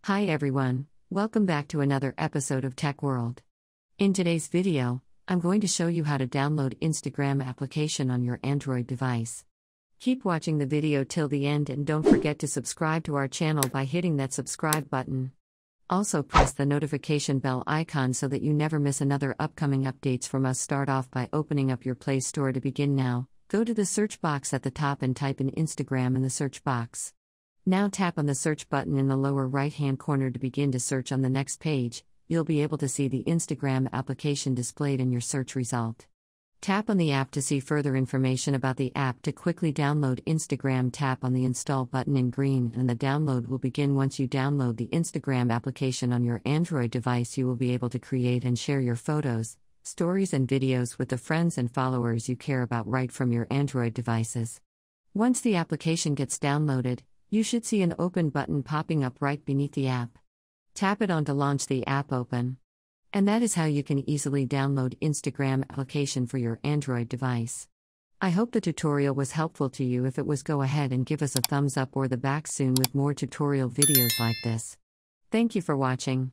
Hi everyone, welcome back to another episode of Tech World. In today's video, I'm going to show you how to download Instagram application on your Android device. Keep watching the video till the end and don't forget to subscribe to our channel by hitting that subscribe button. Also press the notification bell icon so that you never miss another upcoming updates from us. Start off by opening up your Play Store. To begin now, go to the search box at the top and type in Instagram in the search box. Now tap on the search button in the lower right-hand corner to begin to search. On the next page, you'll be able to see the Instagram application displayed in your search result. Tap on the app to see further information about the app. To quickly download Instagram, tap on the install button in green and the download will begin. Once you download the Instagram application on your Android device, you will be able to create and share your photos, stories and videos with the friends and followers you care about right from your Android devices. Once the application gets downloaded, you should see an open button popping up right beneath the app. Tap it on to launch the app open. And that is how you can easily download Instagram application for your Android device. I hope the tutorial was helpful to you. If it was, go ahead and give us a thumbs up or the back soon with more tutorial videos like this. Thank you for watching.